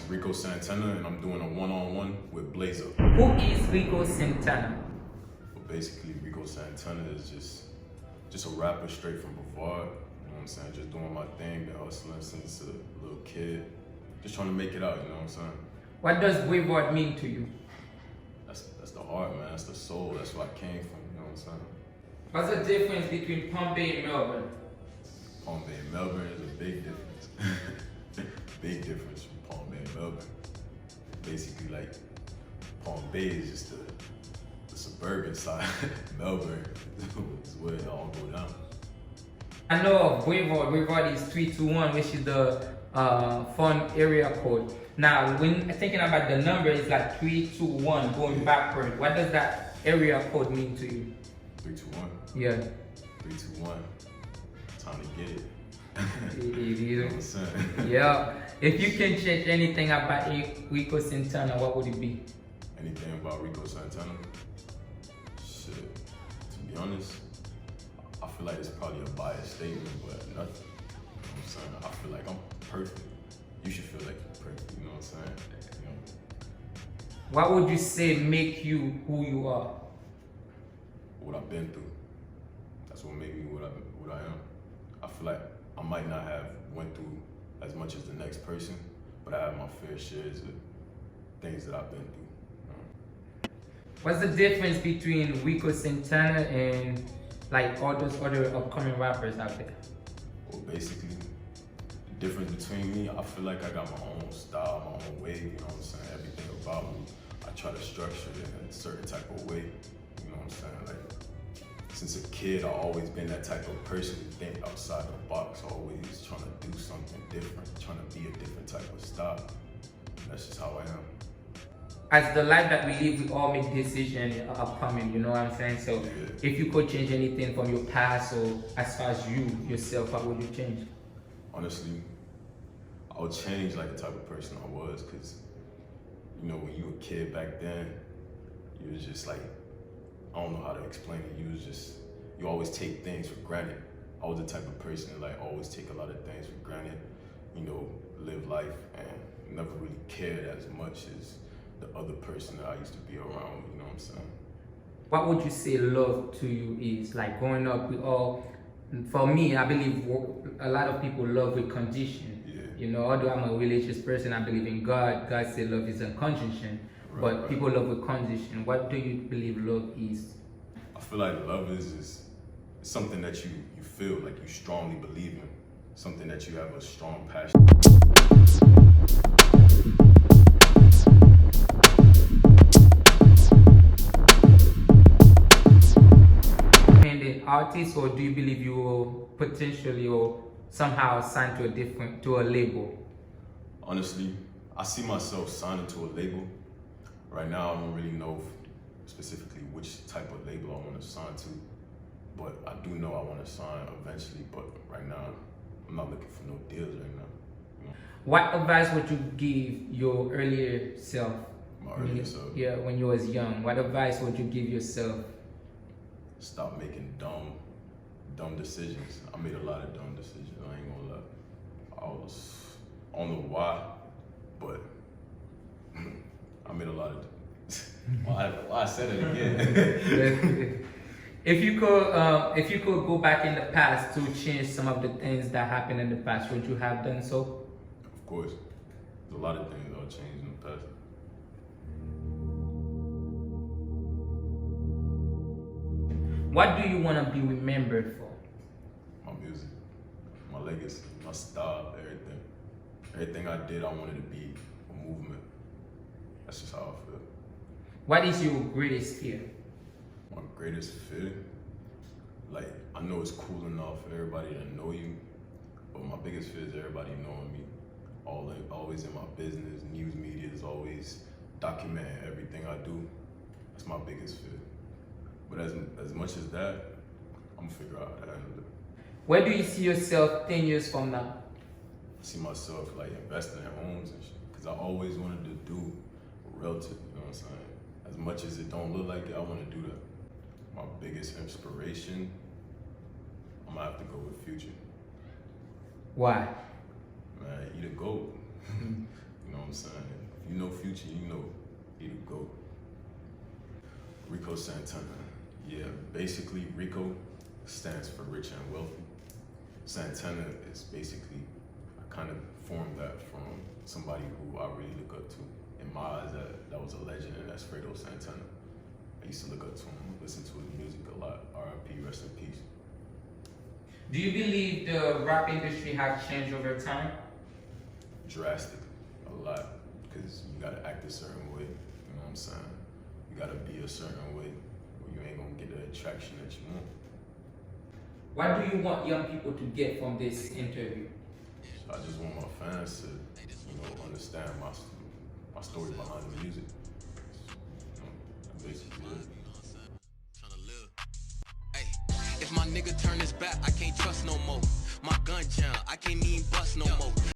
Rico Santana, and I'm doing a one-on-one with BlaiseUp. Who is Rico Santana? But basically, Rico Santana is just a rapper straight from Brevard. You know what I'm saying? Just doing my thing, been hustling since a little kid. Just trying to make it out, you know what I'm saying? What does Brevard mean to you? That's the heart, man. That's the soul. That's where I came from, you know what I'm saying? What's the difference between Palm Bay and Melbourne? Palm Bay and Melbourne is a big difference. Big difference from Palm Bay and Melbourne. Basically, like, Palm Bay is just the suburban side. Melbourne is where it all go down. I know of Brevard. Brevard is 321, which is the fun area code. Now, when thinking about the number, it's like 321 going backward. What does that area code mean to you? 321? Yeah. 321. Time to get it. You know what I'm saying? Yeah. If you can change anything about Rico Santana, what would it be? Anything about Rico Santana? Shit. To be honest, I feel like it's probably a biased statement, but nothing. You know what I'm saying? I feel like I'm perfect. You should feel like you're perfect, you know what I'm saying? You know? What would you say make you who you are? What I've been through. That's what made me what I am. I feel like I might not have went through as much as the next person, but I have my fair shares of things that I've been through. You know? What's the difference between Rico Santana and like all those other upcoming rappers out there? Well, basically, the difference between me, I feel like I got my own style, my own way, you know what I'm saying? Everything about me, I try to structure it in a certain type of way, you know what I'm saying? Like, since a kid, I've always been that type of person to think outside the box, always trying to do something different, trying to be a different type of style. And that's just how I am. As the life that we live, we all make decisions upcoming, you know what I'm saying? So Yeah. if you could change anything from your past or as far as you, yourself, what would you change? Honestly, I would change like the type of person I was, because, you know, when you were a kid back then, you was just like, I don't know how to explain it. You always take things for granted. I was the type of person that like always take a lot of things for granted, you know, live life and never really cared as much as the other person that I used to be around, you know what I'm saying? What would you say love to you is? Like growing up, we all, for me, I believe a lot of people love with condition. Yeah. You know, although I'm a religious person, I believe in God. God said love is unconditional. But people love with condition. What do you believe love is? I feel like love is something that you feel, like you strongly believe in. Something that you have a strong passion. Independent artist, or do you believe you will potentially or somehow sign to a label? Honestly, I see myself signing to a label. Right now, I don't really know specifically which type of label I want to sign to, but I do know I want to sign eventually, but right now, I'm not looking for no deals right now. You know? What advice would you give your earlier self? My earlier self? Yeah, when you was young. What advice would you give yourself? Stop making dumb decisions. I made a lot of dumb decisions, I ain't gonna lie. I don't know why, but I made a lot of. Why I said it again? If you could go back in the past to change some of the things that happened in the past, would you have done so? Of course, there's a lot of things I'll change in the past. What do you want to be remembered for? My music, my legacy, my style, everything. Everything I did, I wanted to be a movement. That's just how I feel. What is your greatest fear? My greatest fear? Like, I know it's cool enough for everybody to know you, but my biggest fear is everybody knowing me. Always in my business, news media is always documenting everything I do. That's my biggest fear. But as much as that, I'm gonna figure out how to handle it. Where do you see yourself 10 years from now? I see myself like investing in homes and shit, because I always wanted to do realtor, you know what I'm saying? As much as it don't look like it, I want to do that. My biggest inspiration, I'm gonna have to go with Future. Why? Man, he the GOAT. You know what I'm I'm saying? If you know Future, you know he the GOAT. Rico Santana. Yeah, basically Rico stands for rich and wealthy. Santana is basically, I kind of formed that from somebody who I really look up to. In my eyes, that was a legend, and that's Fredo Santana. I used to look up to him, listen to his music a lot. R.I.P., rest in peace. Do you believe the rap industry has changed over time? Drastically, a lot, because you gotta act a certain way, you know what I'm saying? You gotta be a certain way, or you ain't gonna get the attraction that you want. What do you want young people to get from this interview? So I just want my fans to, you know, understand my story behind the music. You know, that's basically it. If my nigga turn his back, I can't trust no more. My gun jam, I can't even bust no more.